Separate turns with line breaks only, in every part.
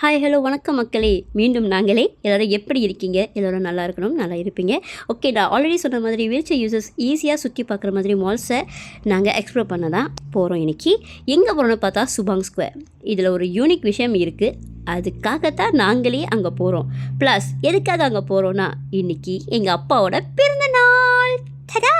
Hi hello வணக்கம் மக்களே. மீண்டும் நாங்களே. எல்லோரும் எப்படி இருக்கீங்க? எல்லோரும் நல்லா இருக்கணும், நல்லா இருப்பீங்க. ஓகே, நான் ஆல்ரெடி சொன்ன மாதிரி வீல்சேர் யூசர்ஸ் ஈஸியாக சுற்றி பார்க்குற மாதிரி மால்ஸை நாங்கள் எக்ஸ்ப்ளோர் பண்ண தான் போகிறோம். இன்றைக்கி எங்கே போகிறோன்னு பார்த்தா சுபாங் ஸ்கொயர். இதில் ஒரு யூனிக் விஷயம் இருக்குது. அதுக்காகத்தான் நாங்களே அங்கே போகிறோம். ப்ளஸ் எதுக்காக அங்கே போகிறோன்னா, இன்றைக்கி எங்கள் அப்பாவோட பிறந்த நாள். டடா!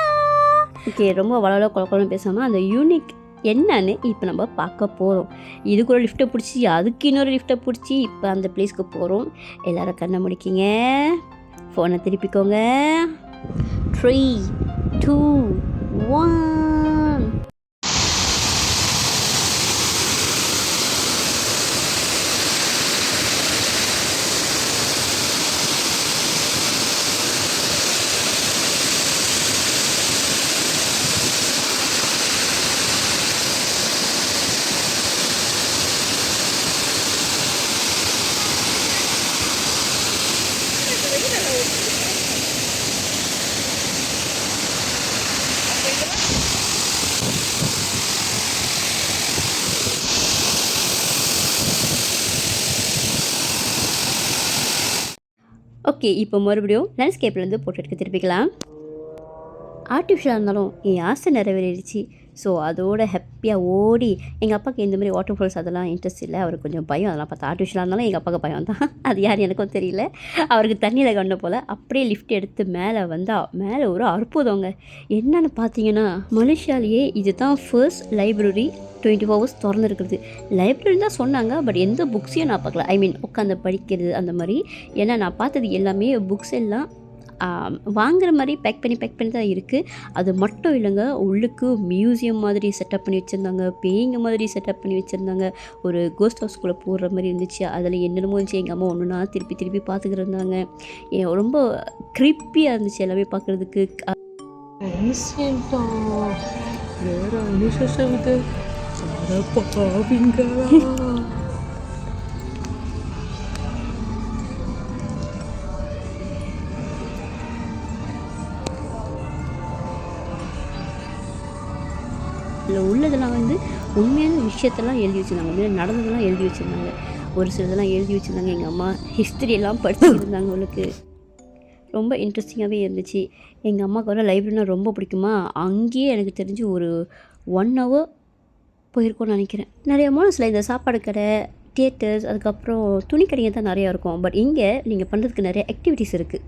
ஓகே, ரொம்ப வளவள குழப்பம்னு பேசாமல் அந்த யூனிக் என்னன்னு இப்போ நம்ம பார்க்க போகிறோம். இதுக்கு ஒரு லிஃப்ட்டை பிடிச்சி அதுக்கு இன்னொரு லிஃப்ட்டை பிடிச்சி இப்போ அந்த பிளேஸ்க்கு போகிறோம். எல்லோரும் கண்ணை முடிக்கிங்க, ஃபோனை திருப்பிக்கோங்க. 3, 2, 1. ஓகே, இப்போ மறுபடியும் லேண்ட்ஸ்கேப்லேருந்து போட்டோ எடுக்க திருப்பிக்கலாம். ஆர்டிஃபிஷியலாக இருந்தாலும் என் ஆசை நிறைவேறிடுச்சு. ஸோ அதோட ஹாப்பியாக ஓடி எங்கள் அப்பாவுக்கு இந்த மாதிரி வாட்டர் ஃபால்ஸ் அதெல்லாம் இன்ட்ரெஸ்ட் இல்லை. அவருக்கு கொஞ்சம் பயம். அதெல்லாம் பார்த்தா ஆர்டிஃபிஷியலாக இருந்தாலும் எங்கள் அப்பாவுக்கு பயம் தான். அது யார் எனக்கும் தெரியல. அவருக்கு தண்ணியில் கண்ண போல் அப்படியே லிஃப்ட் எடுத்து மேலே வந்தால் மேலே ஒரு அற்புதங்க. என்னென்னு பார்த்தீங்கன்னா, மலேசியாலேயே இது தான் ஃபர்ஸ்ட் லைப்ரரி 24 hours திறந்துருக்குறது. லைப்ரரி தான் சொன்னாங்க, பட் எந்த புக்ஸையும் நான் பார்க்கல. உட்காந்து படிக்கிறது அந்த மாதிரி. ஏன்னா நான் பார்த்தது எல்லாமே புக்ஸ் எல்லாம் வாங்குகிற மாதிரி பேக் பண்ணி தான் இருக்குது. அது மட்டும் இல்லைங்க, உள்ளுக்கு மியூசியம் மாதிரி செட்டப் பண்ணி வச்சுருந்தாங்க, பேய்ங்க மாதிரி செட்டப் பண்ணி வச்சுருந்தாங்க. ஒரு கோஸ்ட் ஹவுஸ்குள்ளே போடுற மாதிரி இருந்துச்சு. அதில் என்னென்னமோ இருந்துச்சு. எங்கள் அம்மா ஒன்றுனா திருப்பி பார்த்துக்கிட்டு இருந்தாங்க. ரொம்ப க்ரிப்பியாக இருந்துச்சு எல்லாமே பார்க்குறதுக்கு. இதில் உள்ளதெல்லாம் உண்மையான விஷயத்தெல்லாம் எழுதி வச்சுருந்தாங்க. உண்மையாக நடந்ததெல்லாம் எழுதி வச்சுருந்தாங்க. ஒரு சிலதெல்லாம் எழுதி வச்சுருந்தாங்க. எங்கள் அம்மா ஹிஸ்ட்ரியெல்லாம் படிச்சுருந்தாங்க. அவளுக்கு ரொம்ப இன்ட்ரெஸ்டிங்காகவே இருந்துச்சு. எங்கள் அம்மாவுக்கு லைப்ரரினா ரொம்ப பிடிக்குமா. அங்கேயே எனக்கு தெரிஞ்சு ஒரு 1 hour போயிருக்கோன்னு நினைக்கிறேன். நிறைய மால்ஸில் இந்த சாப்பாடு கடை, தியேட்டர்ஸ், அதுக்கப்புறம் துணி கடைங்க தான் நிறையா இருக்கும். பட் இங்கே நீங்கள் பண்ணுறதுக்கு நிறைய ஆக்டிவிட்டீஸ் இருக்குது.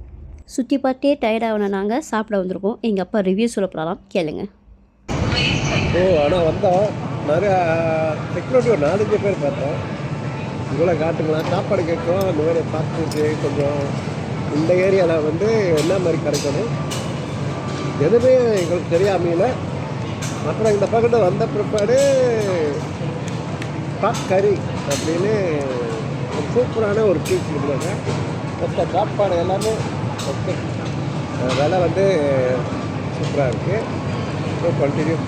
சுற்றி பார்த்தே டயர்டாக நாங்கள் சாப்பிட வந்திருக்கோம். எங்கள் அப்பா ரிவ்யூ சொல்ல போகலாம், கேளுங்க.
ஆனால் வந்தோம். நிறையா செக்யூரிட்டி ஒரு 4-5 பேர் பார்த்தோம். இவ்வளோ காட்டுங்களா சாப்பாடு கேட்கும். இந்த மாதிரி பார்த்துட்டு கொஞ்சம் இந்த ஏரியாவில் என்ன மாதிரி கிடைக்கணும் எதுவுமே எங்களுக்கு தெரியாமையில். அப்புறம் இந்த பக்கத்தில் வந்த பிற்பாடு பாக் கறி அப்படின்னு ஒரு சூப்பரான ஒரு பீச் இருந்தாங்க. மொத்த சாப்பாடு எல்லாமே ஓகே. விலை சூப்பராக இருக்குது. கண்டினியூ.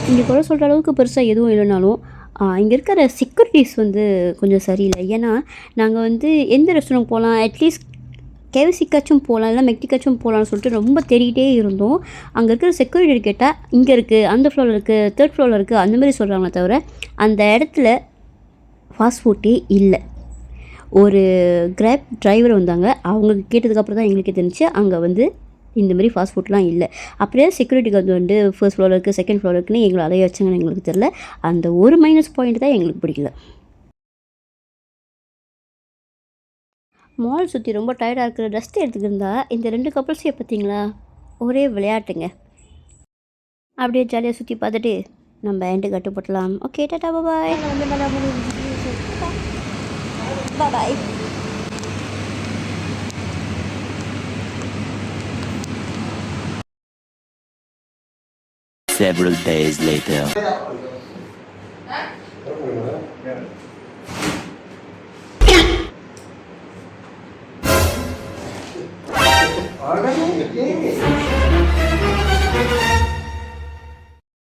இங்கே கூட சொல்கிற அளவுக்கு பெருசாக எதுவும் இல்லைனாலும் இங்கே இருக்கிற செக்யூரிட்டிஸ் கொஞ்சம் சரியில்லை. ஏன்னா நாங்கள் எந்த ரெஸ்டாரண்ட் போகலாம், அட்லீஸ்ட் கேவிசிக்காச்சும் போகலாம், இல்லை மெக்டிக்காச்சும் போகலான்னு சொல்லிட்டு ரொம்ப தேடிக்கிட்டே இருந்தோம். அங்கே இருக்கிற செக்யூரிட்டி கேட்டால் இங்கே இருக்குது, அந்த ஃப்ளோரில் இருக்குது, 3rd floor இருக்குது, அந்தமாதிரி சொல்கிறாங்களே தவிர அந்த இடத்துல ஃபாஸ்ட் ஃபுட்டே இல்லை. ஒரு கிராப் டிரைவர் வந்தாங்க. அவங்களுக்கு கேட்டதுக்கப்புறம் தான் எங்களுக்கு தெரிஞ்சு அங்கே இந்தமாரி ஃபாஸ்ட் ஃபுட்லாம் இல்லை. அப்படியே செக்யூரிட்டி கார்டு 1st floor இருக்குது, 2nd floor இருக்குன்னு எங்களை அலைய வச்சாங்கன்னு எங்களுக்கு தெரில. அந்த ஒரு மைனஸ் பாயிண்ட் தான் எங்களுக்கு பிடிக்கல. மால் சுற்றி ரொம்ப டயர்டாக இருக்கிற ரெஸ்ட் எடுத்துக்கிருந்தா இந்த 2 கப்புள்ஸையும் பார்த்தீங்களா, ஒரே விளையாட்டுங்க. அப்படியே ஜாலியாக சுற்றி பார்த்துட்டு நம்ம எண்டு கட்டு போட்டலாம். ஓகே, டாடா, பாய். பாய்.
Several days later.